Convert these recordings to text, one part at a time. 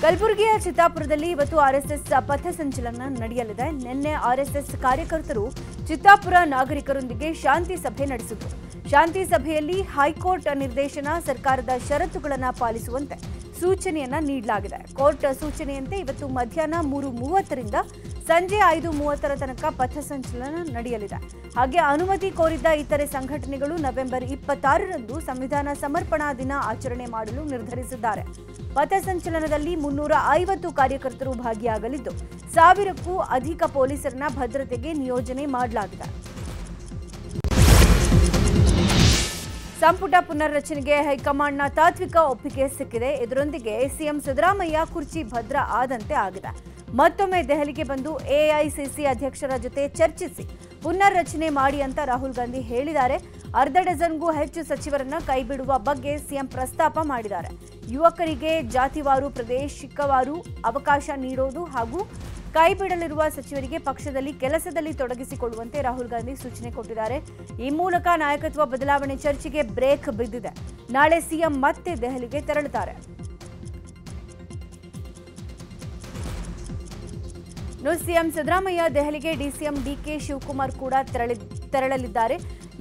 ಕಲಬುರಗಿಯ ಚಿತ್ತಾಪುರದಲ್ಲಿ ಇವತ್ತು ಆರ್ಎಸ್ಎಸ್ ಪಥಸಂಚಲನ ನಡೆಯಲಿದೆ. ನಿನ್ನೆ ಆರ್ಎಸ್ಎಸ್ ಕಾರ್ಯಕರ್ತರು ಚಿತ್ತಾಪುರ ನಾಗರಿಕರೊಂದಿಗೆ ಶಾಂತಿ ಸಭೆ ನಡೆಸಿದರು. ಶಾಂತಿ ಸಭೆಯಲ್ಲಿ ಹೈಕೋರ್ಟ್ ನಿರ್ದೇಶನ ಸರ್ಕಾರದ ಷರತ್ತುಗಳನ್ನು ಪಾಲಿಸುವಂತೆ ಸೂಚನೆಯನ್ನ ನೀಡಲಾಗಿದೆ. ಕೋರ್ಟ್ ಸೂಚನೆಯಂತೆ ಇವತ್ತು ಮಧ್ಯಾಹ್ನ 3:30ರಿಂದ ಸಂಜೆ 5:30 ತನಕ ಪಥಸಂಚಲನ ನಡೆಯಲಿದೆ. ಹಾಗೆ ಅನುಮತಿ ಕೋರಿದ್ದ ಇತರೆ ಸಂಘಟನೆಗಳು ನವೆಂಬರ್ 26ರಂದು ಸಂವಿಧಾನ ಸಮರ್ಪಣಾ ದಿನ ಆಚರಣೆ ಮಾಡಲು ನಿರ್ಧರಿಸಿದ್ದಾರೆ. ಪಥಸಂಚಲನದಲ್ಲಿ 350 ಕಾರ್ಯಕರ್ತರು ಭಾಗಿಯಾಗಲಿದ್ದು 1000ಕ್ಕೂ ಅಧಿಕ ಪೊಲೀಸರನ್ನ ಭದ್ರತೆಗೆ ನಿಯೋಜನೆ ಮಾಡಲಾಗಿದೆ. ಸಂಪುಟ ಪುನರ್ರಚನೆಗೆ ಹೈಕಮಾಂಡ್ನ ತಾತ್ವಿಕ ಒಪ್ಪಿಗೆ ಸಿಕ್ಕಿದೆ. ಇದರೊಂದಿಗೆ ಸಿಎಂ ಸಿದ್ದರಾಮಯ್ಯ ಕುರ್ಚಿ ಭದ್ರ ಆದಂತೆ ಆಗಿದೆ. ಮತ್ತೊಮ್ಮೆ ದೆಹಲಿಗೆ ಬಂದು ಎಐಸಿಸಿ ಅಧ್ಯಕ್ಷರ ಜೊತೆ ಚರ್ಚಿಸಿ ಪುನರ್ರಚನೆ ಮಾಡಿ ಅಂತ ರಾಹುಲ್ ಗಾಂಧಿ ಹೇಳಿದ್ದಾರೆ. ಅರ್ಧ ಡಜನ್ಗೂ ಹೆಚ್ಚು ಸಚಿವರನ್ನ ಕೈಬಿಡುವ ಬಗ್ಗೆ ಸಿಎಂ ಪ್ರಸ್ತಾಪ ಮಾಡಿದ್ದಾರೆ. ಯುವಕರಿಗೆ ಜಾತಿವಾರು ಪ್ರಾದೇಶಿಕವಾರು ಅವಕಾಶ ನೀಡೋದು ಹಾಗೂ ಕೈಬಿಡಲಿರುವ ಸಚಿವರಿಗೆ ಪಕ್ಷದಲ್ಲಿ ಕೆಲಸದಲ್ಲಿ ತೊಡಗಿಸಿಕೊಳ್ಳುವಂತೆ ರಾಹುಲ್ ಗಾಂಧಿ ಸೂಚನೆ ಕೊಟ್ಟಿದ್ದಾರೆ. ಈ ಮೂಲಕ ನಾಯಕತ್ವ ಬದಲಾವಣೆ ಚರ್ಚೆಗೆ ಬ್ರೇಕ್ ಬಿದ್ದಿದೆ. ನಾಳೆ ಸಿಎಂ ಮತ್ತೆ ದೆಹಲಿಗೆ ತೆರಳುತ್ತಾರೆ. ಸಿಎಂ ಸಿದ್ದರಾಮಯ್ಯ ದೆಹಲಿಗೆ ಡಿಸಿಎಂ ಡಿಕೆ ಶಿವಕುಮಾರ್ ಕೂಡ ತೆರಳಲಿದ್ದಾರೆ.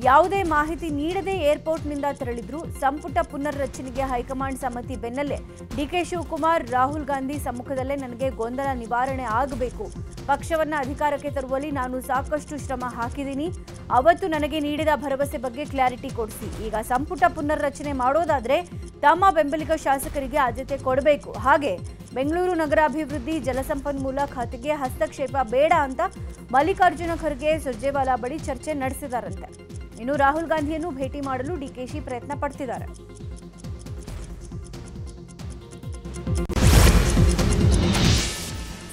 ಯಾವುದೇ ಮಾಹಿತಿ ನೀಡದೆ ಏರ್ಪೋರ್ಟ್ನಿಂದ ತೆರಳಿದ್ರು. ಸಂಪುಟ ಪುನರ್ರಚನೆಗೆ ಹೈಕಮಾಂಡ್ ಸಮ್ಮತಿ ಬೆನ್ನಲ್ಲೇ ಡಿಕೆ ಶಿವಕುಮಾರ್ ರಾಹುಲ್ ಗಾಂಧಿ ಸಮ್ಮುಖದಲ್ಲೇ ನನಗೆ ಗೊಂದಲ ನಿವಾರಣೆ ಆಗಬೇಕು, ಪಕ್ಷವನ್ನ ಅಧಿಕಾರಕ್ಕೆ ತರುವಲ್ಲಿ ನಾನು ಸಾಕಷ್ಟು ಶ್ರಮ ಹಾಕಿದ್ದೀನಿ, ಅವತ್ತು ನನಗೆ ನೀಡಿದ ಭರವಸೆ ಬಗ್ಗೆ ಕ್ಲಾರಿಟಿ ಕೊಡಿಸಿ. ಈಗ ಸಂಪುಟ ಪುನರ್ರಚನೆ ಮಾಡೋದಾದ್ರೆ ತಮ್ಮ ಬೆಂಬಲಿಗ ಶಾಸಕರಿಗೆ ಆದ್ಯತೆ ಕೊಡಬೇಕು. ಹಾಗೆ ಬೆಂಗಳೂರು ನಗರಾಭಿವೃದ್ಧಿ ಜಲಸಂಪನ್ಮೂಲ ಖಾತೆಗೆ ಹಸ್ತಕ್ಷೇಪ ಬೇಡ ಅಂತ ಮಲ್ಲಿಕಾರ್ಜುನ ಖರ್ಗೆ ಸುರ್ಜೇವಾಲಾ ಬಳಿ ಚರ್ಚೆ ನಡೆಸಿದಾರಂತೆ. ಇನ್ನು ರಾಹುಲ್ ಗಾಂಧಿಯನ್ನು ಭೇಟಿ ಮಾಡಲು ಡಿಕೆಶಿ ಪ್ರಯತ್ನ ಪಡ್ತಿದ್ದಾರೆ.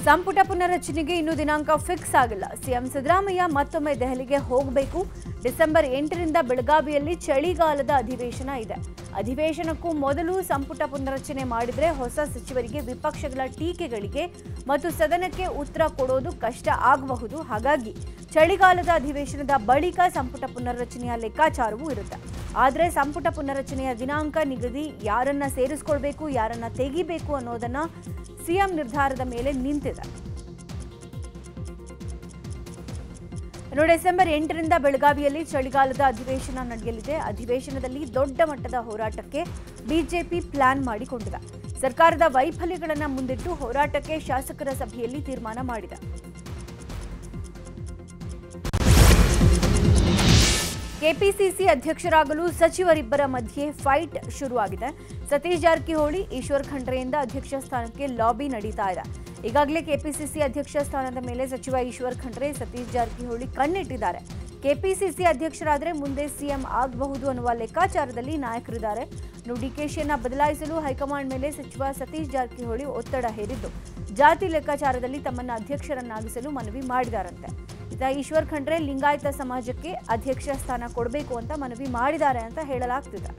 ಸಂಪುಟ ಪುನರ್ರಚನೆಗೆ ಇನ್ನೂ ದಿನಾಂಕ ಫಿಕ್ಸ್ ಆಗಿಲ್ಲ. ಸಿಎಂ ಸಿದ್ದರಾಮಯ್ಯ ಮತ್ತೊಮ್ಮೆ ದೆಹಲಿಗೆ ಹೋಗಬೇಕು. ಡಿಸೆಂಬರ್ 8ರಿಂದ ಬೆಳಗಾವಿಯಲ್ಲಿ ಚಳಿಗಾಲದ ಅಧಿವೇಶನ ಇದೆ. ಅಧಿವೇಶನಕ್ಕೂ ಮೊದಲು ಸಂಪುಟ ಪುನರ್ರಚನೆ ಮಾಡಿದರೆ ಹೊಸ ಸಚಿವರಿಗೆ ವಿಪಕ್ಷಗಳ ಟೀಕೆಗಳಿಗೆ ಮತ್ತು ಸದನಕ್ಕೆ ಉತ್ತರ ಕೊಡೋದು ಕಷ್ಟ ಆಗಬಹುದು. ಹಾಗಾಗಿ ಚಳಿಗಾಲದ ಅಧಿವೇಶನದ ಬಳಿಕ ಸಂಪುಟ ಪುನರ್ರಚನೆಯ ಲೆಕ್ಕಾಚಾರವೂ ಇರುತ್ತೆ. ಆದರೆ ಸಂಪುಟ ಪುನರ್ರಚನೆಯ ದಿನಾಂಕ ನಿಗದಿ, ಯಾರನ್ನ ಸೇರಿಸಿಕೊಳ್ಬೇಕು, ಯಾರನ್ನ ತೆಗಿಬೇಕು ಅನ್ನೋದನ್ನ ಸಿಎಂ ನಿರ್ಧಾರದ ಮೇಲೆ ನಿಂತಿದೆ. ಡಿಸೆಂಬರ್ 8ರಿಂದ ಬೆಳಗಾವಿಯಲ್ಲಿ ಚಳಿಗಾಲದ ಅಧಿವೇಶನ ನಡೆಯಲಿದೆ. ಅಧಿವೇಶನದಲ್ಲಿ ದೊಡ್ಡ ಮಟ್ಟದ ಹೋರಾಟಕ್ಕೆ ಬಿಜೆಪಿ ಪ್ಲಾನ್ ಮಾಡಿಕೊಂಡಿದೆ. ಸರ್ಕಾರದ ವೈಫಲ್ಯಗಳನ್ನು ಮುಂದಿಟ್ಟು ಹೋರಾಟಕ್ಕೆ ಶಾಸಕರ ಸಭೆಯಲ್ಲಿ ತೀರ್ಮಾನ ಮಾಡಿದೆ. ಕೆಪಿಸಿಸಿ ಅಧ್ಯಕ್ಷರಾಗಲು ಸಚಿವರಿಬ್ಬರ ಮಧ್ಯೆ ಫೈಟ್ ಶುರುವಾಗಿದೆ. ಸತೀಶ್ ಜಾರಕಿಹೊಳಿ, ಈಶ್ವರ್ ಖಂಡ್ರೆಯಿಂದ ಅಧ್ಯಕ್ಷ ಸ್ಥಾನಕ್ಕೆ ಲಾಬಿ ನಡೀತಾ ಇದೆ. ಈಗಾಗಲೇ ಕೆಪಿಸಿಸಿ ಅಧ್ಯಕ್ಷ ಸ್ಥಾನದ ಮೇಲೆ ಸಚಿವ ಈಶ್ವರ್ ಖಂಡ್ರೆ, ಸತೀಶ್ ಜಾರಕಿಹೊಳಿ ಕಣ್ಣಿಟ್ಟಿದ್ದಾರೆ. ಕೆಪಿಸಿಸಿ ಅಧ್ಯಕ್ಷರಾದರೆ ಮುಂದೆ ಸಿಎಂ ಆಗಬಹುದು ಅನ್ನುವ ಲೆಕ್ಕಾಚಾರದಲ್ಲಿ ನಾಯಕರಿದ್ದಾರೆ. ಡಿಕೆಶಿಯನ್ನ ಬದಲಾಯಿಸಲು ಹೈಕಮಾಂಡ್ ಮೇಲೆ ಸಚಿವ ಸತೀಶ್ ಜಾರಕಿಹೊಳಿ ಒತ್ತಡ ಹೇರಿದ್ದು ಜಾತಿ ಲೆಕ್ಕಾಚಾರದಲ್ಲಿ ತಮ್ಮನ್ನ ಅಧ್ಯಕ್ಷರನ್ನಾಗಿಸಲು ಮನವಿ ಮಾಡಿದಾರಂತೆ. ಈಶ್ವರ್ ಖಂಡ್ರೆ ಲಿಂಗಾಯತ ಸಮಾಜಕ್ಕೆ ಅಧ್ಯಕ್ಷ ಸ್ಥಾನ ಕೊಡಬೇಕು ಅಂತ ಮನವಿ ಮಾಡಿದ್ದಾರೆ ಅಂತ ಹೇಳಲಾಗ್ತಿದೆ.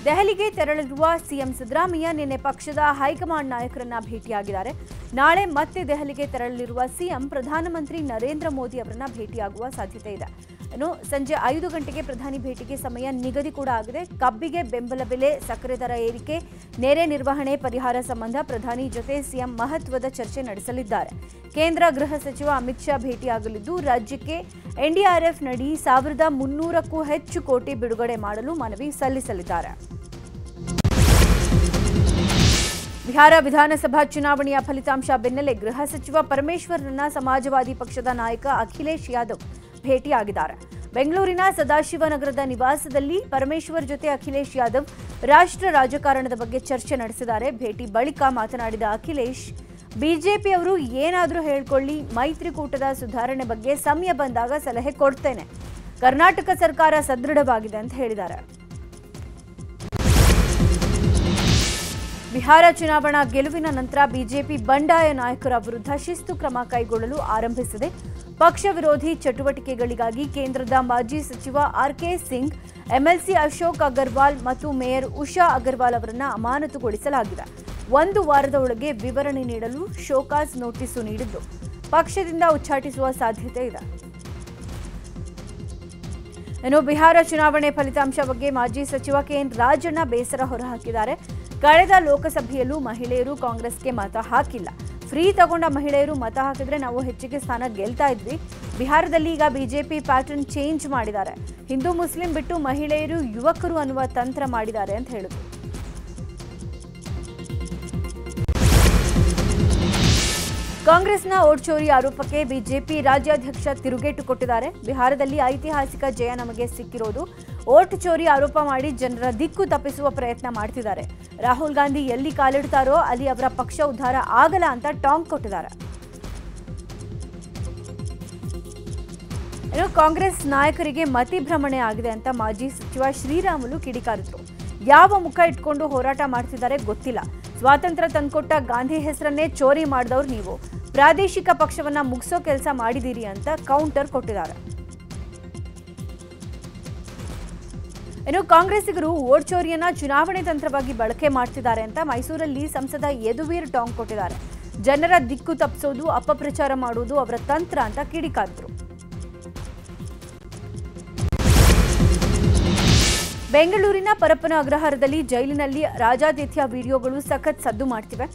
ದೆಹಲಿಗೆ ತೆರಳಿರುವ ಸಿಎಂ ಸಿದ್ದರಾಮಯ್ಯ ನಿನ್ನೆ ಪಕ್ಷದ ಹೈಕಮಾಂಡ್ ನಾಯಕರನ್ನ ಭೇಟಿಯಾಗಿದ್ದಾರೆ. ನಾಳೆ ಮತ್ತೆ ದೆಹಲಿಗೆ ತೆರಳಲಿರುವ ಸಿಎಂ ಪ್ರಧಾನಮಂತ್ರಿ ನರೇಂದ್ರ ಮೋದಿ ಅವರನ್ನ ಭೇಟಿಯಾಗುವ ಸಾಧ್ಯತೆ ಇದೆ. ಇನ್ನು ಸಂಜೆ 5 ಗಂಟೆಗೆ ಪ್ರಧಾನಿ ಭೇಟಿಗೆ ಸಮಯ ನಿಗದಿ ಕೂಡ ಆಗಿದೆ. ಕಬ್ಬಿಗೆ ಬೆಂಬಲ ಬೆಲೆ, ಸಕ್ಕರೆ ದರ ಏರಿಕೆ, ನೆರೆ ನಿರ್ವಹಣೆ ಪರಿಹಾರ ಸಂಬಂಧ ಪ್ರಧಾನಿ ಜೊತೆ ಸಿಎಂ ಮಹತ್ವದ ಚರ್ಚೆ ನಡೆಸಲಿದ್ದಾರೆ. ಕೇಂದ್ರ ಗೃಹ ಸಚಿವ ಅಮಿತ್ ಶಾ ಭೇಟಿಯಾಗಲಿದ್ದು ರಾಜ್ಯಕ್ಕೆ ಎನ್ಡಿಆರ್ಎಫ್ ನಡಿ 1300ಕ್ಕೂ ಹೆಚ್ಚು ಕೋಟಿ ಬಿಡುಗಡೆ ಮಾಡಲು ಮನವಿ ಸಲ್ಲಿಸಲಿದ್ದಾರೆ. ಬಿಹಾರ ವಿಧಾನಸಭಾ ಚುನಾವಣೆಯ ಫಲಿತಾಂಶ ಬೆನ್ನಲ್ಲೇ ಗೃಹ ಸಚಿವ ಪರಮೇಶ್ವರ್ರನ್ನ ಸಮಾಜವಾದಿ ಪಕ್ಷದ ನಾಯಕ ಅಖಿಲೇಶ್ ಯಾದವ್ ಭೇಟಿಯಾಗಿದ್ದಾರೆ. ಬೆಂಗಳೂರಿನ ಸದಾಶಿವನಗರದ ನಿವಾಸದಲ್ಲಿ ಪರಮೇಶ್ವರ್ ಜೊತೆ ಅಖಿಲೇಶ್ ಯಾದವ್ ರಾಷ್ಟ್ರ ರಾಜಕಾರಣದ ಬಗ್ಗೆ ಚರ್ಚೆ ನಡೆಸಿದ್ದಾರೆ. ಭೇಟಿ ಬಳಿಕ ಮಾತನಾಡಿದ ಅಖಿಲೇಶ್, ಬಿಜೆಪಿಯವರು ಏನಾದರೂ ಹೇಳ್ಕೊಳ್ಳಿ, ಮೈತ್ರಿಕೂಟದ ಸುಧಾರಣೆ ಬಗ್ಗೆ ಸಮಯ ಬಂದಾಗ ಸಲಹೆ ಕೊಡ್ತೇನೆ. ಕರ್ನಾಟಕ ಸರ್ಕಾರ ಸದೃಢವಾಗಿದೆ ಅಂತ ಹೇಳಿದ್ದಾರೆ. ಬಿಹಾರ ಚುನಾವಣಾ ಗೆಲುವಿನ ನಂತರ ಬಿಜೆಪಿ ಬಂಡಾಯ ನಾಯಕರ ವಿರುದ್ಧ ಶಿಸ್ತು ಕ್ರಮ ಕೈಗೊಳ್ಳಲು ಆರಂಭಿಸಿದೆ. ಪಕ್ಷ ವಿರೋಧಿ ಚಟುವಟಿಕೆಗಳಿಗಾಗಿ ಕೇಂದ್ರದ ಮಾಜಿ ಸಚಿವ ಆರ್ಕೆ ಸಿಂಗ್, ಎಂಎಲ್ಸಿ ಅಶೋಕ್ ಅಗರ್ವಾಲ್ ಮತ್ತು ಮೇಯರ್ ಉಷಾ ಅಗರ್ವಾಲ್ ಅವರನ್ನು ಅಮಾನತುಗೊಳಿಸಲಾಗಿದೆ. 1 ವಾರದ ಒಳಗೆ ವಿವರಣೆ ನೀಡಲು ಶೋಕಾಸ್ ನೋಟಿಸ್ ನೀಡಿದ್ದು ಪಕ್ಷದಿಂದ ಉಚ್ಚಾಟಿಸುವ ಸಾಧ್ಯತೆ ಇದೆ. ಇನ್ನು ಬಿಹಾರ ಚುನಾವಣೆ ಫಲಿತಾಂಶ ಬಗ್ಗೆ ಮಾಜಿ ಸಚಿವ ಕೆಎನ್ ರಾಜಣ್ಣ ಬೇಸರ ಹೊರಹಾಕಿದ್ದಾರೆ. ಕಳೆದ ಲೋಕಸಭೆಯಲ್ಲೂ ಮಹಿಳೆಯರು ಕಾಂಗ್ರೆಸ್ಗೆ ಮತ ಹಾಕಿಲ್ಲ. ಫ್ರೀ ತಗೊಂಡ ಮಹಿಳೆಯರು ಮತ ಹಾಕಿದ್ರೆ ನಾವು ಹೆಚ್ಚಿಗೆ ಸ್ಥಾನ ಗೆಲ್ತಾ ಇದ್ವಿ. ಬಿಹಾರದಲ್ಲಿ ಈಗ ಬಿಜೆಪಿ ಪ್ಯಾಟರ್ನ್ ಚೇಂಜ್ ಮಾಡಿದ್ದಾರೆ. ಹಿಂದೂ ಮುಸ್ಲಿಂ ಬಿಟ್ಟು ಮಹಿಳೆಯರು ಯುವಕರು ಅನ್ನುವ ತಂತ್ರ ಮಾಡಿದ್ದಾರೆ ಅಂತ ಹೇಳಿದ್ರು. ಕಾಂಗ್ರೆಸ್ನ ಓಟ್ ಚೋರಿ ಆರೋಪಕ್ಕೆ ಬಿಜೆಪಿ ರಾಜ್ಯಾಧ್ಯಕ್ಷ ತಿರುಗೇಟು ಕೊಟ್ಟಿದ್ದಾರೆ. ಬಿಹಾರದಲ್ಲಿ ಐತಿಹಾಸಿಕ ಜಯ ನಮಗೆ ಸಿಕ್ಕಿರೋದು. ಓಟ್ ಚೋರಿ ಆರೋಪ ಮಾಡಿ ಜನರ ದಿಕ್ಕು ತಪ್ಪಿಸುವ ಪ್ರಯತ್ನ ಮಾಡ್ತಿದ್ದಾರೆ. ರಾಹುಲ್ ಗಾಂಧಿ ಎಲ್ಲಿ ಕಾಲಿಡ್ತಾರೋ ಅಲ್ಲಿ ಅವರ ಪಕ್ಷ ಉದ್ಧಾರ ಆಗಲ್ಲ ಅಂತ ಟಾಂಗ್ ಕೊಟ್ಟಿದ್ದಾರೆ. ಇನ್ನು ಕಾಂಗ್ರೆಸ್ ನಾಯಕರಿಗೆ ಮತಿಭ್ರಮಣೆ ಆಗಿದೆ ಅಂತ ಮಾಜಿ ಸಚಿವ ಶ್ರೀರಾಮುಲು ಕಿಡಿಕಾರಿದ್ರು. ಯಾವ ಮುಖ ಇಟ್ಕೊಂಡು ಹೋರಾಟ ಮಾಡ್ತಿದ್ದಾರೆ ಗೊತ್ತಿಲ್ಲ. ಸ್ವಾತಂತ್ರ್ಯ ತಂದ್ಕೊಟ್ಟ ಗಾಂಧಿ ಹೆಸರನ್ನೇ ಚೋರಿ ಮಾಡಿದವ್ರು ನೀವು. ಪ್ರಾದೇಶಿಕ ಪಕ್ಷವನ್ನ ಮುಗಿಸೋ ಕೆಲಸ ಮಾಡಿದಿರಿ ಅಂತ ಕೌಂಟರ್ ಕೊಟ್ಟಿದ್ದಾರೆ. ಇನ್ನು ಕಾಂಗ್ರೆಸ್ಸಿಗರು ಓಟ್ ಚೋರಿಯನ್ನ ಚುನಾವಣೆ ತಂತ್ರವಾಗಿ ಬಳಕೆ ಮಾಡ್ತಿದ್ದಾರೆ ಅಂತ ಮೈಸೂರಲ್ಲಿ ಸಂಸದ ಯದುವೀರ್ ಟಾಂಗ್ ಕೊಟ್ಟಿದ್ದಾರೆ. ಜನರ ದಿಕ್ಕು ತಪ್ಪಿಸೋದು, ಅಪಪ್ರಚಾರ ಮಾಡುವುದು ಅವರ ತಂತ್ರ ಅಂತ ಕಿಡಿಕಾರಿದ್ರು. ಬೆಂಗಳೂರಿನ ಪರಪ್ಪನ ಅಗ್ರಹಾರದಲ್ಲಿ ಜೈಲಿನಲ್ಲಿ ರಾಜಾತಿಥ್ಯ ವಿಡಿಯೋಗಳು ಸಖತ್ ಸದ್ದು ಮಾಡ್ತಿವೆ.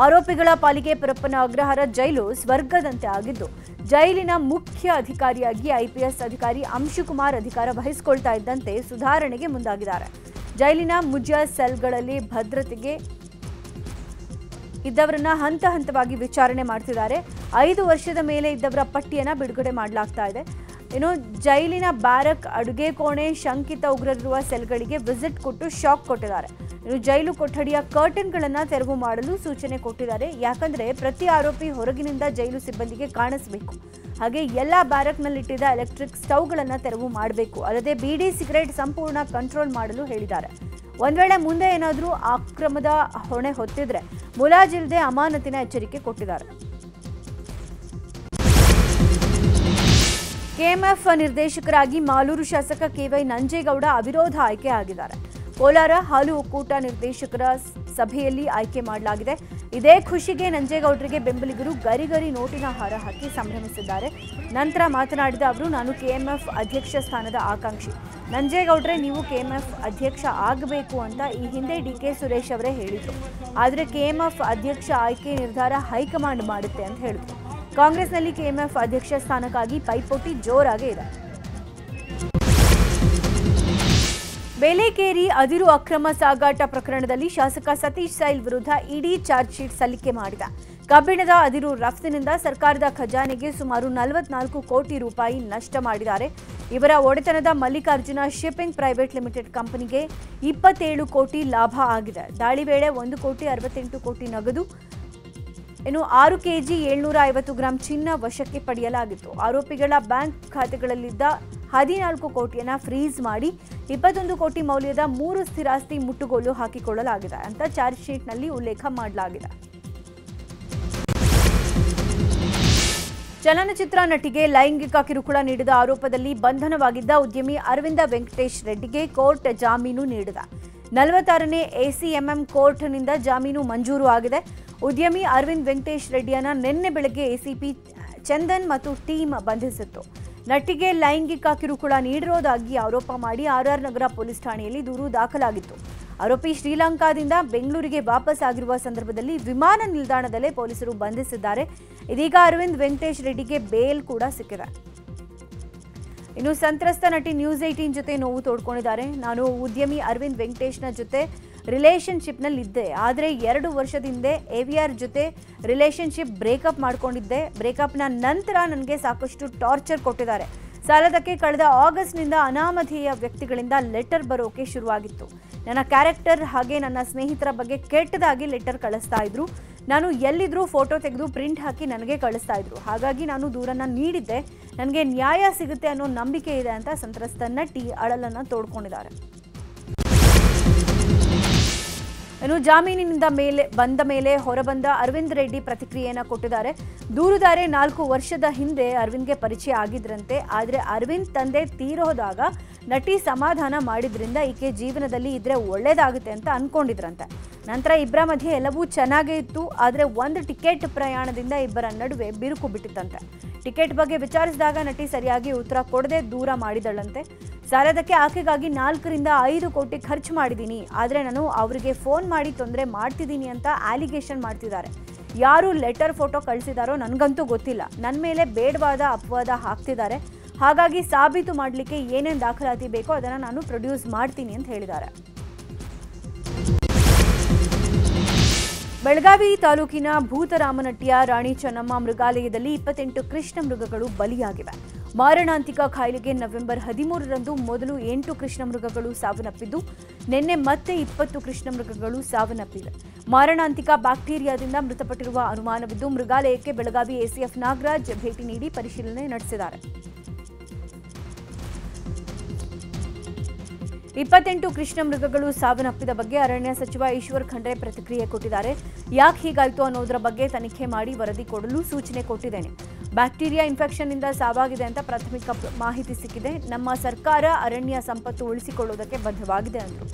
ಆರೋಪಿಗಳ ಪಾಲಿಗೆ ಪರಪ್ಪನ ಅಗ್ರಹಾರ ಜೈಲು ಸ್ವರ್ಗದಂತೆ ಆಗಿದ್ದು, ಜೈಲಿನ ಮುಖ್ಯ ಅಧಿಕಾರಿಯಾಗಿ ಐಪಿಎಸ್ ಅಧಿಕಾರಿ ಅಂಶುಕುಮಾರ್ ಅಧಿಕಾರ ವಹಿಸಿಕೊಳ್ತಾ ಇದ್ದಂತೆ ಸುಧಾರಣೆಗೆ ಮುಂದಾಗಿದ್ದಾರೆ. ಜೈಲಿನ ಮುಜ್ಜ ಸೆಲ್ಗಳಲ್ಲಿ ಭದ್ರತೆಗೆ ಇದ್ದವರನ್ನ ಹಂತ ಹಂತವಾಗಿ ವಿಚಾರಣೆ ಮಾಡ್ತಿದ್ದಾರೆ. 5 ವರ್ಷದ ಮೇಲೆ ಇದ್ದವರ ಪಟ್ಟಿಯನ್ನ ಬಿಡುಗಡೆ ಮಾಡಲಾಗ್ತಾ ಇದೆ. ಇನ್ನು ಜೈಲಿನ ಬ್ಯಾರಕ್, ಅಡುಗೆ ಕೋಣೆ, ಶಂಕಿತ ಉಗ್ರರಿರುವ ಸೆಲ್ಗಳಿಗೆ ವಿಸಿಟ್ ಕೊಟ್ಟು ಶಾಕ್ ಕೊಟ್ಟಿದ್ದಾರೆ. ಇನ್ನು ಜೈಲು ಕೊಠಡಿಯ ಕರ್ಟನ್ಗಳನ್ನು ತೆರವು ಮಾಡಲು ಸೂಚನೆ ಕೊಟ್ಟಿದ್ದಾರೆ. ಯಾಕಂದ್ರೆ ಪ್ರತಿ ಆರೋಪಿ ಹೊರಗಿನಿಂದ ಜೈಲು ಸಿಬ್ಬಂದಿಗೆ ಕಾಣಿಸಬೇಕು. ಹಾಗೆ ಎಲ್ಲ ಬ್ಯಾರಕ್ನಲ್ಲಿಟ್ಟಿದ್ದ ಎಲೆಕ್ಟ್ರಿಕ್ ಸ್ಟವ್ಗಳನ್ನು ತೆರವು ಮಾಡಬೇಕು. ಅಲ್ಲದೆ ಬೀಡಿ, ಸಿಗರೇಟ್ ಸಂಪೂರ್ಣ ಕಂಟ್ರೋಲ್ ಮಾಡಲು ಹೇಳಿದ್ದಾರೆ. ಒಂದ್ ವೇಳೆ ಮುಂದೆ ಏನಾದರೂ ಅಕ್ರಮದ ಹೊಣೆ ಹೊತ್ತಿದ್ರೆ ಮುಲಾಜಿಲ್ಲದೆ ಅಮಾನತಿನ ಎಚ್ಚರಿಕೆ ಕೊಟ್ಟಿದ್ದಾರೆ. ಕೆಎಂಎಫ್ ನಿರ್ದೇಶಕರಾಗಿ ಮಾಲೂರು ಶಾಸಕ ಕೆವೈ ನಂಜೇಗೌಡ ಅವಿರೋಧ ಆಯ್ಕೆ ಆಗಿದ್ದಾರೆ. ಕೋಲಾರ ಹಾಲು ಒಕ್ಕೂಟ ನಿರ್ದೇಶಕರ ಸಭೆಯಲ್ಲಿ ಆಯ್ಕೆ ಮಾಡಲಾಗಿದೆ. ಇದೇ ಖುಷಿಗೆ ನಂಜೇಗೌಡರಿಗೆ ಬೆಂಬಲಿಗರು ಗರಿ ನೋಟಿನ ಹಾರ ಹಾಕಿ ಸಂಭ್ರಮಿಸಿದ್ದಾರೆ. ನಂತರ ಮಾತನಾಡಿದ ಅವರು, ನಾನು ಕೆಎಂಎಫ್ ಅಧ್ಯಕ್ಷ ಸ್ಥಾನದ ಆಕಾಂಕ್ಷಿ. ನಂಜೇಗೌಡ್ರೆ, ನೀವು ಕೆಎಂಎಫ್ ಅಧ್ಯಕ್ಷ ಆಗಬೇಕು ಅಂತ ಈ ಹಿಂದೆ ಡಿಕೆ ಸುರೇಶ್ ಅವರೇ ಹೇಳಿದ್ರು. ಆದರೆ ಕೆಎಂಎಫ್ ಅಧ್ಯಕ್ಷ ಆಯ್ಕೆ ನಿರ್ಧಾರ ಹೈಕಮಾಂಡ್ ಮಾಡುತ್ತೆ ಅಂತ ಹೇಳಿದ್ರು. ಕಾಂಗ್ರೆಸ್ನಲ್ಲಿ ಕೆಎಂಎಫ್ ಅಧ್ಯಕ್ಷ ಸ್ಥಾನಕ್ಕಾಗಿ ಪೈಪೋಟಿ ಜೋರಾಗಿ ಇದೆ. ಬೇಲೆಕೇರಿ ಅದಿರು ಅಕ್ರಮ ಸಾಗಾಟ ಪ್ರಕರಣದಲ್ಲಿ ಶಾಸಕ ಸತೀಶ್ ಸೈಲ್ ವಿರುದ್ಧ ಇಡಿ ಚಾರ್ಜ್ ಶೀಟ್ ಸಲ್ಲಿಕೆ ಮಾಡಿದ. ಕಬ್ಬಿಣದ ಅದಿರು ರಫ್ತಿನಿಂದ ಸರ್ಕಾರದ ಖಜಾನೆಗೆ ಸುಮಾರು 44 ಕೋಟಿ ರೂಪಾಯಿ ನಷ್ಟ ಮಾಡಿದ್ದಾರೆ. ಇವರ ಒಡೆತನದ ಮಲ್ಲಿಕಾರ್ಜುನ ಶಿಪ್ಪಿಂಗ್ ಪ್ರೈವೇಟ್ ಲಿಮಿಟೆಡ್ ಕಂಪನಿಗೆ 27 ಕೋಟಿ ಲಾಭ ಆಗಿದೆ. ದಾಳಿ ವೇಳೆ 1,68 ಕೋಟಿ ನಗದು, ಇನ್ನು 6 ಕೆಜಿ 750 ಗ್ರಾಂ ಚಿನ್ನ ವಶಕ್ಕೆ ಪಡೆಯಲಾಗಿತ್ತು. ಆರೋಪಿಗಳ ಬ್ಯಾಂಕ್ ಖಾತೆಗಳಲ್ಲಿದ್ದ 14 ಕೋಟಿಯನ್ನ ಫ್ರೀಸ್ ಮಾಡಿ 21 ಕೋಟಿ ಮೌಲ್ಯದ 3 ಸ್ಥಿರಾಸ್ತಿ ಮುಟ್ಟುಗೋಲು ಹಾಕಿಕೊಳ್ಳಲಾಗಿದೆ ಅಂತ ಚಾರ್ಜ್ ಶೀಟ್ನಲ್ಲಿ ಉಲ್ಲೇಖ ಮಾಡಲಾಗಿದೆ. ಚಲನಚಿತ್ರ ನಟಿಗೆ ಲೈಂಗಿಕ ಕಿರುಕುಳ ನೀಡಿದ ಆರೋಪದಲ್ಲಿ ಬಂಧನವಾಗಿದ್ದ ಉದ್ಯಮಿ ಅರವಿಂದ ವೆಂಕಟೇಶ್ ರೆಡ್ಡಿಗೆ ಕೋರ್ಟ್ ಜಾಮೀನು ನೀಡಿದೆ. 46ನೇ ಎಸಿಎಂಎಂ ಕೋರ್ಟ್ನಿಂದ ಜಾಮೀನು ಮಂಜೂರು ಆಗಿದೆ. ಉದ್ಯಮಿ ಅರವಿಂದ್ ವೆಂಕಟೇಶ್ ರೆಡ್ಡಿಯನ್ನ ನಿನ್ನೆ ಬೆಳಗ್ಗೆ ಎಸಿಪಿ ಚಂದನ್ ಮತ್ತು ಟೀಮ್ ಬಂಧಿಸಿತ್ತು. ನಟಿಗೆ ಲೈಂಗಿಕ ಕಿರುಕುಳ ನೀಡಿರೋದಾಗಿ ಆರೋಪ ಮಾಡಿ ಆರ್ಆರ್ ನಗರ ಪೊಲೀಸ್ ಠಾಣೆಯಲ್ಲಿ ದೂರು ದಾಖಲಾಗಿತ್ತು. ಆರೋಪಿ ಶ್ರೀಲಂಕಾದಿಂದ ಬೆಂಗಳೂರಿಗೆ ವಾಪಸ್ ಆಗಿರುವ ಸಂದರ್ಭದಲ್ಲಿ ವಿಮಾನ ನಿಲ್ದಾಣದಲ್ಲೇ ಪೊಲೀಸರು ಬಂಧಿಸಿದ್ದಾರೆ. ಇದೀಗ ಅರವಿಂದ್ ವೆಂಕಟೇಶ್ ರೆಡ್ಡಿಗೆ ಬೇಲ್ ಕೂಡ ಸಿಕ್ಕಿದೆ. ಇನ್ನು ಸಂತ್ರಸ್ತ ನಟಿ ನ್ಯೂಸ್ 18 ಜೊತೆ ನೋವು ತೋಡ್ಕೊಂಡಿದ್ದಾರೆ. ನಾನು ಉದ್ಯಮಿ ಅರವಿಂದ್ ವೆಂಕಟೇಶ್ನ ಜೊತೆ ರಿಲೇಷನ್ಶಿಪ್ನಲ್ಲಿದ್ದೆ. ಆದರೆ 2 ವರ್ಷದ ಹಿಂದೆ AVR ಜೊತೆ ರಿಲೇಷನ್ಶಿಪ್ ಬ್ರೇಕಪ್ ಮಾಡ್ಕೊಂಡಿದ್ದೆ. ಬ್ರೇಕಪ್ನ ನಂತರ ನನಗೆ ಸಾಕಷ್ಟು ಟಾರ್ಚರ್ ಕೊಟ್ಟಿದ್ದಾರೆ. ಸಾಲದಕ್ಕೆ ಕಳೆದ ಆಗಸ್ಟ್ನಿಂದ ಅನಾಮಧೇಯ ವ್ಯಕ್ತಿಗಳಿಂದ ಲೆಟರ್ ಬರೋಕೆ ಶುರುವಾಗಿತ್ತು. ನನ್ನ ಕ್ಯಾರೆಕ್ಟರ್ ಹಾಗೆ ನನ್ನ ಸ್ನೇಹಿತರ ಬಗ್ಗೆ ಕೆಟ್ಟದಾಗಿ ಲೆಟರ್ ಕಳಿಸ್ತಾ ಇದ್ರು. ನಾನು ಎಲ್ಲಿದ್ರೂ ಫೋಟೋ ತೆಗೆದು ಪ್ರಿಂಟ್ ಹಾಕಿ ನನಗೆ ಕಳಿಸ್ತಾ ಇದ್ರು. ಹಾಗಾಗಿ ನಾನು ದೂರನ್ನ ನೀಡಿದ್ದೆ. ನನಗೆ ನ್ಯಾಯ ಸಿಗುತ್ತೆ ಅನ್ನೋ ನಂಬಿಕೆ ಇದೆ ಅಂತ ಸಂತ್ರಸ್ತ ನಟಿ ಅಳಲನ್ನ ತೋಡ್ಕೊಂಡಿದ್ದಾರೆ. ಇನ್ನು ಜಾಮೀನಿನಿಂದ ಬಂದ ಮೇಲೆ ಹೊರಬಂದ ಅರವಿಂದ್ ರೆಡ್ಡಿ ಪ್ರತಿಕ್ರಿಯೆಯನ್ನು ಕೊಟ್ಟಿದ್ದಾರೆ. ದೂರುದಾರೆ 4 ವರ್ಷದ ಹಿಂದೆ ಅರವಿಂದ್ಗೆ ಪರಿಚಯ ಆಗಿದ್ರಂತೆ. ಆದರೆ ಅರವಿಂದ್ ತಂದೆ ತೀರೋದಾಗ ನಟಿ ಸಮಾಧಾನ ಮಾಡಿದ್ರಿಂದ ಈಕೆ ಜೀವನದಲ್ಲಿ ಇದ್ರೆ ಒಳ್ಳೇದಾಗುತ್ತೆ ಅಂತ ಅನ್ಕೊಂಡಿದ್ರಂತೆ. ನಂತರ ಇಬ್ಬರ ಮಧ್ಯೆ ಎಲ್ಲವೂ ಚೆನ್ನಾಗೇ ಇತ್ತು. ಆದರೆ ಒಂದು ಟಿಕೆಟ್ ಪ್ರಯಾಣದಿಂದ ಇಬ್ಬರ ನಡುವೆ ಬಿರುಕು ಬಿಟ್ಟಿತ್ತಂತೆ. ಟಿಕೆಟ್ ಬಗ್ಗೆ ವಿಚಾರಿಸಿದಾಗ ನಟಿ ಸರಿಯಾಗಿ ಉತ್ತರ ಕೊಡದೆ ದೂರ ಮಾಡಿದಳಂತೆ. ಸಾಲದಕ್ಕೆ ಆಕೆಗಾಗಿ 4 ರಿಂದ 5 ಕೋಟಿ ಖರ್ಚು ಮಾಡಿದ್ದೀನಿ, ಆದರೆ ನಾನು ಅವರಿಗೆ ಫೋನ್ ಮಾಡಿ ತೊಂದರೆ ಮಾಡ್ತಿದ್ದೀನಿ ಅಂತ ಅಲಿಗೇಷನ್ ಮಾಡ್ತಿದ್ದಾರೆ. ಯಾರು ಲೆಟರ್ ಫೋಟೋ ಕಳಿಸಿದಾರೋ ನನಗಂತೂ ಗೊತ್ತಿಲ್ಲ. ನನ್ನ ಮೇಲೆ ಬೇಡವಾದ ಅಪವಾದ ಹಾಕ್ತಿದ್ದಾರೆ. ಹಾಗಾಗಿ ಸಾಬೀತು ಮಾಡಲಿಕ್ಕೆ ಏನೇನು ದಾಖಲಾತಿ ಬೇಕೋ ಅದನ್ನು ನಾನು ಪ್ರೊಡ್ಯೂಸ್ ಮಾಡ್ತೀನಿ ಅಂತ ಹೇಳಿದ್ದಾರೆ. ಬೆಳಗಾವಿ ತಾಲೂಕಿನ ಭೂತರಾಮನಟ್ಟಿಯ ರಾಣಿ ಚೆನ್ನಮ್ಮ ಮೃಗಾಲಯದಲ್ಲಿ 28 ಕೃಷ್ಣ ಮೃಗಗಳು ಬಲಿಯಾಗಿವೆ. ಮಾರಣಾಂತಿಕ ಕಾಯಿಲೆಗೆ ನವೆಂಬರ್ 13ರಂದು ಮೊದಲು 8 ಕೃಷ್ಣ ಮೃಗಗಳು ಸಾವನ್ನಪ್ಪಿದ್ದು, ನಿನ್ನೆ ಮತ್ತೆ 20 ಕೃಷ್ಣ ಮೃಗಗಳು ಸಾವನ್ನಪ್ಪಿವೆ. ಮಾರಣಾಂತಿಕ ಬ್ಯಾಕ್ಟೀರಿಯಾದಿಂದ ಮೃತಪಟ್ಟಿರುವ ಅನುಮಾನವಿದ್ದು, ಮೃಗಾಲಯಕ್ಕೆ ಬೆಳಗಾವಿ ಎಸಿಎಫ್ ನಾಗರಾಜ್ ಭೇಟಿ ನೀಡಿ ಪರಿಶೀಲನೆ ನಡೆಸಿದ್ದಾರೆ. 28 ಕೃಷ್ಣ ಮೃಗಗಳು ಸಾವನ್ನಪ್ಪಿದ ಬಗ್ಗೆ ಅರಣ್ಯ ಸಚಿವ ಈಶ್ವರ್ ಖಂಡ್ರೆ ಪ್ರತಿಕ್ರಿಯೆ ಕೊಟ್ಟಿದ್ದಾರೆ. ಯಾಕೆ ಹೀಗಾಯಿತು ಅನ್ನೋದರ ಬಗ್ಗೆ ತನಿಖೆ ಮಾಡಿ ವರದಿ ಕೊಡಲು ಸೂಚನೆ ಕೊಟ್ಟಿದ್ದೇನೆ. ಬ್ಯಾಕ್ಟೀರಿಯಾ ಇನ್ಫೆಕ್ಷನ್ನಿಂದ ಸಾವಾಗಿದೆ ಅಂತ ಪ್ರಾಥಮಿಕ ಮಾಹಿತಿ ಸಿಕ್ಕಿದೆ. ನಮ್ಮ ಸರ್ಕಾರ ಅರಣ್ಯ ಸಂಪತ್ತು ಉಳಿಸಿಕೊಳ್ಳುವುದಕ್ಕೆ ಬದ್ಧವಾಗಿದೆ ಎಂದರು.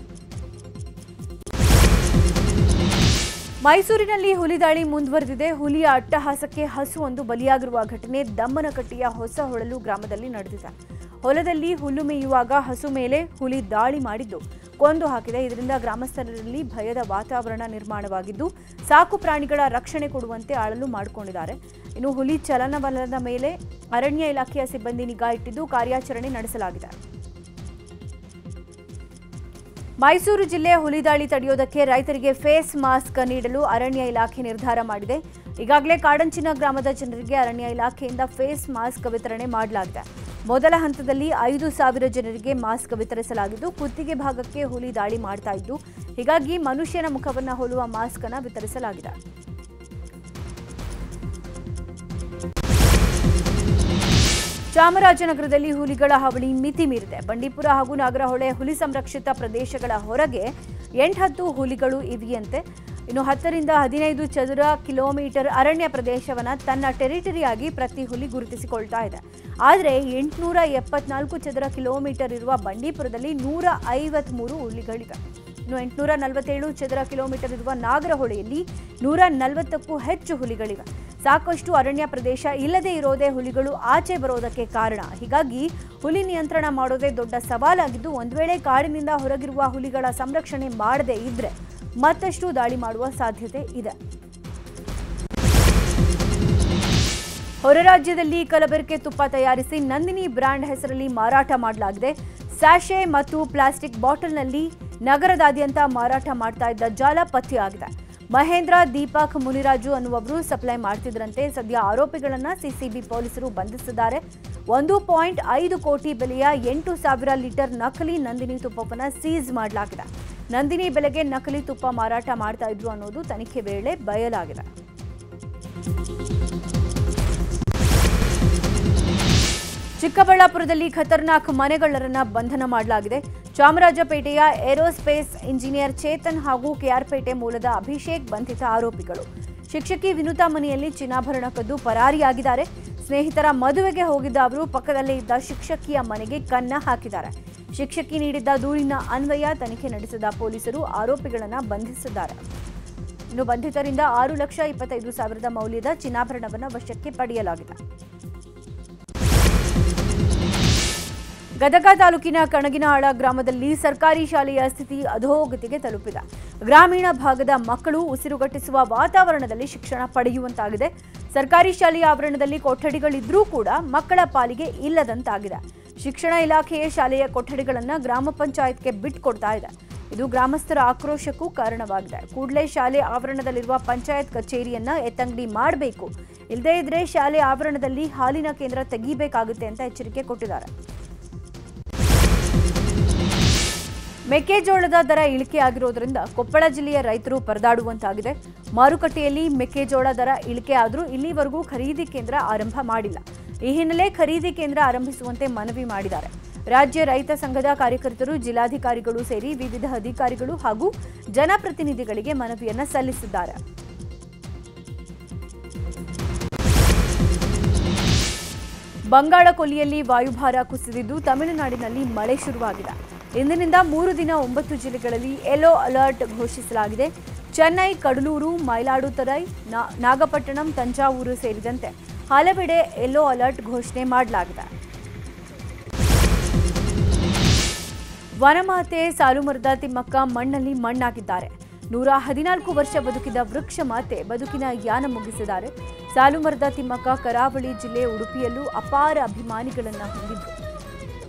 ಮೈಸೂರಿನಲ್ಲಿ ಹುಲಿ ದಾಳಿ ಮುಂದುವರೆದಿದೆ. ಹುಲಿಯ ಅಟ್ಟಹಾಸಕ್ಕೆ ಹಸುವೊಂದು ಬಲಿಯಾಗಿರುವ ಘಟನೆ ದಮ್ಮನಕಟ್ಟಿಯ ಹೊಸ ಹೊಳಲು ಗ್ರಾಮದಲ್ಲಿ ನಡೆದಿದೆ. ಹೊಲದಲ್ಲಿ ಹುಲ್ಲು ಮೇಯುವಾಗ ಹಸು ಮೇಲೆ ಹುಲಿ ದಾಳಿ ಮಾಡಿದ್ದು ಕೊಂದು ಹಾಕಿದೆ. ಇದರಿಂದ ಗ್ರಾಮಸ್ಥರಲ್ಲಿ ಭಯದ ವಾತಾವರಣ ನಿರ್ಮಾಣವಾಗಿದ್ದು, ಸಾಕು ಪ್ರಾಣಿಗಳ ರಕ್ಷಣೆ ಕೊಡುವಂತೆ ಅಳಲು ಮಾಡಿಕೊಂಡಿದ್ದಾರೆ. ಇನ್ನು ಹುಲಿ ಚಲನವಲನದ ಮೇಲೆ ಅರಣ್ಯ ಇಲಾಖೆಯ ಸಿಬ್ಬಂದಿ ನಿಗಾ ಇಟ್ಟಿದ್ದು ಕಾರ್ಯಾಚರಣೆ ನಡೆಸಲಾಗಿದೆ. ಮೈಸೂರು ಜಿಲ್ಲೆ ಹುಲಿ ದಾಳಿ ತಡೆಯೋದಕ್ಕೆ ರೈತರಿಗೆ ಫೇಸ್ ಮಾಸ್ಕ್ ನೀಡಲು ಅರಣ್ಯ ಇಲಾಖೆ ನಿರ್ಧಾರ ಮಾಡಿದೆ. ಈಗಾಗಲೇ ಕಾಡಂಚಿನ ಗ್ರಾಮದ ಜನರಿಗೆ ಅರಣ್ಯ ಇಲಾಖೆಯಿಂದ ಫೇಸ್ ಮಾಸ್ಕ್ ವಿತರಣೆ ಮಾಡಲಾಗಿದೆ. ಮೊದಲ ಹಂತದಲ್ಲಿ 5,000 ಜನರಿಗೆ ಮಾಸ್ಕ್ ವಿತರಿಸಲಾಗಿದ್ದು, ಕುತ್ತಿಗೆ ಭಾಗಕ್ಕೆ ಹುಲಿ ದಾಳಿ ಮಾಡ್ತಾ ಇದ್ದು, ಹೀಗಾಗಿ ಮನುಷ್ಯನ ಮುಖವನ್ನು ಹೋಲುವ ಮಾಸ್ಕ್ ಅನ್ನು ವಿತರಿಸಲಾಗಿದೆ. ಚಾಮರಾಜನಗರದಲ್ಲಿ ಹುಲಿಗಳ ಹಾವಳಿ ಮಿತಿ ಮೀರಿದೆ. ಬಂಡೀಪುರ ಹಾಗೂ ನಾಗರಹೊಳೆ ಹುಲಿ ಸಂರಕ್ಷಿತ ಪ್ರದೇಶಗಳ ಹೊರಗೆ 8-10 ಹುಲಿಗಳು ಇವೆಯಂತೆ. ಇನ್ನು 10 ರಿಂದ 15 ಚದುರ ಕಿಲೋಮೀಟರ್ ಅರಣ್ಯ ಪ್ರದೇಶವನ್ನು ತನ್ನ ಟೆರಿಟರಿಯಾಗಿ ಪ್ರತಿ ಹುಲಿ ಗುರುತಿಸಿಕೊಳ್ತಾ ಇದೆ. ಆದರೆ 874 ಚದುರ ಕಿಲೋಮೀಟರ್ ಇರುವ ಬಂಡೀಪುರದಲ್ಲಿ 153 ಹುಲಿಗಳಿವೆ. ಇನ್ನು 847 ಚದುರ ಕಿಲೋಮೀಟರ್ ಇರುವ ನಾಗರಹೊಳೆಯಲ್ಲಿ 140ಕ್ಕೂ ಹೆಚ್ಚು ಹುಲಿಗಳಿವೆ. ಸಾಕಷ್ಟು ಅರಣ್ಯ ಪ್ರದೇಶ ಇಲ್ಲದೆ ಇರೋದೇ ಹುಲಿಗಳು ಆಚೆ ಬರೋದಕ್ಕೆ ಕಾರಣ. ಹೀಗಾಗಿ ಹುಲಿ ನಿಯಂತ್ರಣ ಮಾಡೋದೇ ದೊಡ್ಡ ಸವಾಲಾಗಿದ್ದು, ಒಂದು ವೇಳೆ ಕಾಡಿನಿಂದ ಹೊರಗಿರುವ ಹುಲಿಗಳ ಸಂರಕ್ಷಣೆ ಮಾಡದೇ ಇದ್ರೆ ಮತ್ತಷ್ಟು ದಾಳಿ ಮಾಡುವ ಸಾಧ್ಯತೆ ಇದೆ. ಹೊರ ರಾಜ್ಯದಲ್ಲಿ ಕಲಬೆರಕೆ ತುಪ್ಪ ತಯಾರಿಸಿ ನಂದಿನಿ ಬ್ರ್ಯಾಂಡ್ ಹೆಸರಲ್ಲಿ ಮಾರಾಟ ಮಾಡಲಾಗಿದೆ. ಸ್ಯಾಶೆ ಮತ್ತು ಪ್ಲಾಸ್ಟಿಕ್ ಬಾಟಲ್ನಲ್ಲಿ ನಗರದಾದ್ಯಂತ ಮಾರಾಟ ಮಾಡ್ತಾ ಇದ್ದ ಜಾಲ ಪತ್ತೆಯಾಗಿದೆ. ಮಹೇಂದ್ರ, ದೀಪಕ್, ಮುನಿರಾಜು ಅನ್ನುವವರು ಸಪ್ಲೈ ಮಾಡ್ತಿದ್ರಂತೆ. ಸದ್ಯ ಆರೋಪಿಗಳನ್ನು ಸಿಸಿಬಿ ಪೊಲೀಸರು ಬಂಧಿಸಿದ್ದಾರೆ. 1.5 ಕೋಟಿ ಬೆಲೆಯ 8,000 ಲೀಟರ್ ನಕಲಿ ನಂದಿನಿ ತುಪ್ಪವನ್ನು ಸೀಸ್ ಮಾಡಲಾಗಿದೆ. ನಂದಿನಿ ಬೆಲೆಗೆ ನಕಲಿ ತುಪ್ಪ ಮಾರಾಟ ಮಾಡ್ತಾ ಇದ್ರು ಅನ್ನೋದು ತನಿಖೆ ವೇಳೆ ಬಯಲಾಗಿದೆ. ಚಿಕ್ಕಬಳ್ಳಾಪುರದಲ್ಲಿ ಖತರ್ನಾಕ್ ಮನೆಗಳ್ಳರನ್ನ ಬಂಧನ ಮಾಡಲಾಗಿದೆ. ಚಾಮರಾಜಪೇಟೆಯ ಏರೋಸ್ಪೇಸ್ ಇಂಜಿನಿಯರ್ ಚೇತನ್ ಹಾಗೂ ಕೆಆರ್ಪೇಟೆ ಮೂಲದ ಅಭಿಷೇಕ್ ಬಂಧಿತ ಆರೋಪಿಗಳು. ಶಿಕ್ಷಕಿ ವಿನುತಾ ಮನೆಯಲ್ಲಿ ಚಿನ್ನಾಭರಣ ಕದ್ದು ಪರಾರಿಯಾಗಿದ್ದಾರೆ. ಸ್ನೇಹಿತರ ಮದುವೆಗೆ ಹೋಗಿದ್ದ ಅವರು ಪಕ್ಕದಲ್ಲೇ ಇದ್ದ ಶಿಕ್ಷಕಿಯ ಮನೆಗೆ ಕನ್ನ ಹಾಕಿದ್ದಾರೆ. ಶಿಕ್ಷಕಿ ನೀಡಿದ್ದ ದೂರಿನ ಅನ್ವಯ ತನಿಖೆ ನಡೆಸಿದ ಪೊಲೀಸರು ಆರೋಪಿಗಳನ್ನು ಬಂಧಿಸಿದ್ದಾರೆ. ಇನ್ನು ಬಂಧಿತರಿಂದ 6,25,000 ಮೌಲ್ಯದ ಚಿನ್ನಾಭರಣವನ್ನು ವಶಕ್ಕೆ ಪಡೆಯಲಾಗಿದೆ. ಗದಗ ತಾಲೂಕಿನ ಕಣಗಿನಹಾಳ ಗ್ರಾಮದಲ್ಲಿ ಸರ್ಕಾರಿ ಶಾಲೆಯ ಸ್ಥಿತಿ ಅಧೋಗತಿಗೆ ತಲುಪಿದೆ. ಗ್ರಾಮೀಣ ಭಾಗದ ಮಕ್ಕಳು ಉಸಿರುಗಟ್ಟಿಸುವ ವಾತಾವರಣದಲ್ಲಿ ಶಿಕ್ಷಣ ಪಡೆಯುವಂತಾಗಿದೆ. ಸರ್ಕಾರಿ ಶಾಲೆಯ ಆವರಣದಲ್ಲಿ ಕೊಠಡಿಗಳಿದ್ರೂ ಕೂಡ ಮಕ್ಕಳ ಪಾಲಿಗೆ ಇಲ್ಲದಂತಾಗಿದೆ. ಶಿಕ್ಷಣ ಇಲಾಖೆಯ ಶಾಲೆಯ ಕೊಠಡಿಗಳನ್ನು ಗ್ರಾಮ ಪಂಚಾಯತ್ಗೆ ಬಿಟ್ಟುಕೊಡ್ತಾ ಇದೆ. ಇದು ಗ್ರಾಮಸ್ಥರ ಆಕ್ರೋಶಕ್ಕೂ ಕಾರಣವಾಗಿದೆ. ಕೂಡಲೇ ಶಾಲೆ ಆವರಣದಲ್ಲಿರುವ ಪಂಚಾಯತ್ ಕಚೇರಿಯನ್ನ ಎತ್ತಂಗಡಿ ಮಾಡಬೇಕು, ಇಲ್ಲದೇ ಇದ್ರೆ ಶಾಲೆ ಆವರಣದಲ್ಲಿ ಹಾಲಿನ ಕೇಂದ್ರ ತೆಗೆಯಬೇಕಾಗುತ್ತೆ ಅಂತ ಎಚ್ಚರಿಕೆ ಕೊಟ್ಟಿದ್ದಾರೆ. ಮೆಕ್ಕೆಜೋಳದ ದರ ಇಳಿಕೆ ಆಗಿರೋದ್ರಿಂದ ಕೊಪ್ಪಳ ಜಿಲ್ಲೆಯ ರೈತರು ಪರದಾಡುವಂತಾಗಿದೆ. ಮಾರುಕಟ್ಟೆಯಲ್ಲಿ ಮೆಕ್ಕೆಜೋಳ ದರ ಇಳಿಕೆ ಆದರೂ ಇಲ್ಲಿವರೆಗೂ ಖರೀದಿ ಕೇಂದ್ರ ಆರಂಭ ಮಾಡಿಲ್ಲ. ಈ ಹಿನ್ನೆಲೆ ಖರೀದಿ ಕೇಂದ್ರ ಆರಂಭಿಸುವಂತೆ ಮನವಿ ಮಾಡಿದ್ದಾರೆ. ರಾಜ್ಯ ರೈತ ಸಂಘದ ಕಾರ್ಯಕರ್ತರು ಜಿಲ್ಲಾಧಿಕಾರಿಗಳು ಸೇರಿ ವಿವಿಧ ಅಧಿಕಾರಿಗಳು ಹಾಗೂ ಜನಪ್ರತಿನಿಧಿಗಳಿಗೆ ಮನವಿಯನ್ನ ಸಲ್ಲಿಸಿದ್ದಾರೆ. ಬಂಗಾಳ ಕೊಲ್ಲಿಯಲ್ಲಿ ವಾಯುಭಾರ ಕುಸಿದಿದ್ದು ತಮಿಳುನಾಡಿನಲ್ಲಿ ಮಳೆ ಶುರುವಾಗಿದೆ. ಇಂದಿನಿಂದ 3 ದಿನ 9 ಜಿಲ್ಲೆಗಳಲ್ಲಿ ಯೆಲ್ಲೋ ಅಲರ್ಟ್ ಘೋಷಿಸಲಾಗಿದೆ. ಚೆನ್ನೈ, ಕಡಲೂರು, ಮಯಿಲಾಡುತುರೈ, ನಾಗಪಟ್ಟಣಂ, ತಂಜಾವೂರು ಸೇರಿದಂತೆ ಹಲವೆಡೆ ಯೆಲ್ಲೋ ಅಲರ್ಟ್ ಘೋಷಣೆ ಮಾಡಲಾಗಿದೆ. ವನಮಾತೆ ಸಾಲುಮರದ ತಿಮ್ಮಕ್ಕ ಮಣ್ಣಲ್ಲಿ ಮಣ್ಣಾಗಿದ್ದಾರೆ. 114 ವರ್ಷ ಬದುಕಿದ ವೃಕ್ಷ ಮಾತೆ ಬದುಕಿನ ಯಾನ ಮುಗಿಸಿದ್ದಾರೆ. ಸಾಲುಮರದ ತಿಮ್ಮಕ್ಕ ಕರಾವಳಿ ಜಿಲ್ಲೆ ಉಡುಪಿಯಲ್ಲೂ ಅಪಾರ ಅಭಿಮಾನಿಗಳನ್ನ ಹೊಂದಿದ್ರು.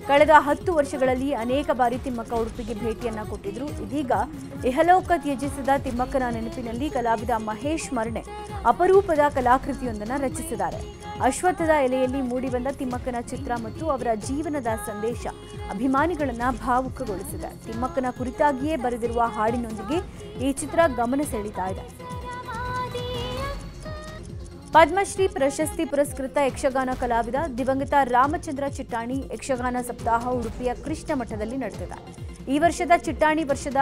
ಕಳೆದ 10 ವರ್ಷಗಳಲ್ಲಿ ಅನೇಕ ಬಾರಿ ತಿಮ್ಮಕ್ಕ ಉಡುಪಿಗೆ ಭೇಟಿಯನ್ನ ಕೊಟ್ಟಿದ್ರು. ಇದೀಗ ಇಹಲೋಕ ತ್ಯಜಿಸಿದ ತಿಮ್ಮಕ್ಕನ ನೆನಪಿನಲ್ಲಿ ಕಲಾವಿದ ಮಹೇಶ್ ಮರ್ಣೆ ಅಪರೂಪದ ಕಲಾಕೃತಿಯೊಂದನ್ನು ರಚಿಸಿದ್ದಾರೆ. ಅಶ್ವತ್ಥದ ಎಲೆಯಲ್ಲಿ ಮೂಡಿಬಂದ ತಿಮ್ಮಕ್ಕನ ಚಿತ್ರ ಮತ್ತು ಅವರ ಜೀವನದ ಸಂದೇಶ ಅಭಿಮಾನಿಗಳನ್ನ ಭಾವುಕಗೊಳಿಸಿದೆ. ತಿಮ್ಮಕ್ಕನ ಕುರಿತಾಗಿಯೇ ಬರೆದಿರುವ ಹಾಡಿನೊಂದಿಗೆ ಈ ಚಿತ್ರ ಗಮನ ಸೆಳೀತಾ ಇದೆ. ಪದ್ಮಶ್ರೀ ಪ್ರಶಸ್ತಿ ಪುರಸ್ಕೃತ ಯಕ್ಷಗಾನ ಕಲಾವಿದ ದಿವಂಗತ ರಾಮಚಂದ್ರ ಚಿಟ್ಟಾಣಿ ಯಕ್ಷಗಾನ ಸಪ್ತಾಹ ಉಡುಪಿಯ ಕೃಷ್ಣ ಮಠದಲ್ಲಿ ನಡೆದಿದೆ. ಈ ವರ್ಷದ ಚಿಟ್ಟಾಣಿ ವರ್ಷದ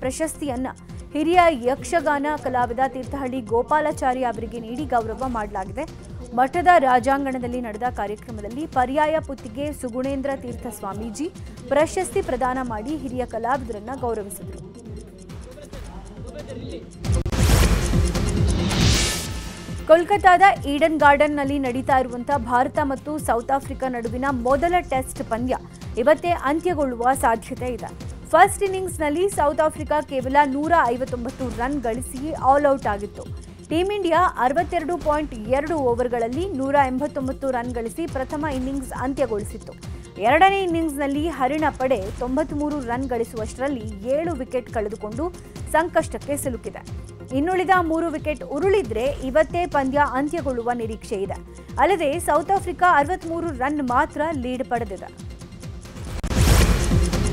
ಪ್ರಶಸ್ತಿಯನ್ನ ಹಿರಿಯ ಯಕ್ಷಗಾನ ಕಲಾವಿದ ತೀರ್ಥಹಳ್ಳಿ ಗೋಪಾಲಾಚಾರಿ ಅವರಿಗೆ ನೀಡಿ ಗೌರವ ಮಾಡಲಾಗಿದೆ. ಮಠದ ರಾಜಾಂಗಣದಲ್ಲಿ ನಡೆದ ಕಾರ್ಯಕ್ರಮದಲ್ಲಿ ಪರ್ಯಾಯ ಪುತ್ತಿಗೆ ಸುಗುಣೇಂದ್ರ ತೀರ್ಥ ಸ್ವಾಮೀಜಿ ಪ್ರಶಸ್ತಿ ಪ್ರದಾನ ಮಾಡಿ ಹಿರಿಯ ಕಲಾವಿದರನ್ನ ಗೌರವಿಸಿದರು. ಕೋಲ್ಕತಾದ ಈಡನ್ ಗಾರ್ಡನ್ನಲ್ಲಿ ನಡೀತಾ ಇರುವಂತಹ ಭಾರತ ಮತ್ತು ಸೌತ್ ಆಫ್ರಿಕಾ ನಡುವಿನ ಮೊದಲ ಟೆಸ್ಟ್ ಪಂದ್ಯ ಇವತ್ತೇ ಅಂತ್ಯಗೊಳ್ಳುವ ಸಾಧ್ಯತೆ ಇದೆ. ಫಸ್ಟ್ ಇನ್ನಿಂಗ್ಸ್ನಲ್ಲಿ ಸೌತ್ ಆಫ್ರಿಕಾ ಕೇವಲ 159 ರನ್ ಗಳಿಸಿ ಆಲ್ ಔಟ್ ಆಗಿತ್ತು. ಟೀಂ ಇಂಡಿಯಾ 62.2 ಓವರ್ಗಳಲ್ಲಿ 189 ರನ್ ಗಳಿಸಿ ಪ್ರಥಮ ಇನ್ನಿಂಗ್ಸ್ ಅಂತ್ಯಗೊಳಿಸಿತ್ತು. ಎರಡನೇ ಇನ್ನಿಂಗ್ಸ್ನಲ್ಲಿ ಹರಿಣ ಪಡೆ 93 ರನ್ ಗಳಿಸುವಷ್ಟರಲ್ಲಿ 7 ವಿಕೆಟ್ ಕಳೆದುಕೊಂಡು ಸಂಕಷ್ಟಕ್ಕೆ ಸಿಲುಕಿದೆ. ಇನ್ನುಳಿದ 3 ವಿಕೆಟ್ ಉರುಳಿದ್ರೆ ಇವತ್ತೇ ಪಂದ್ಯ ಅಂತ್ಯಗೊಳ್ಳುವ ನಿರೀಕ್ಷೆ ಇದೆ. ಅಲ್ಲದೆ ಸೌತ್ ಆಫ್ರಿಕಾ 63 ರನ್ ಮಾತ್ರ ಲೀಡ್ ಪಡೆದಿದೆ.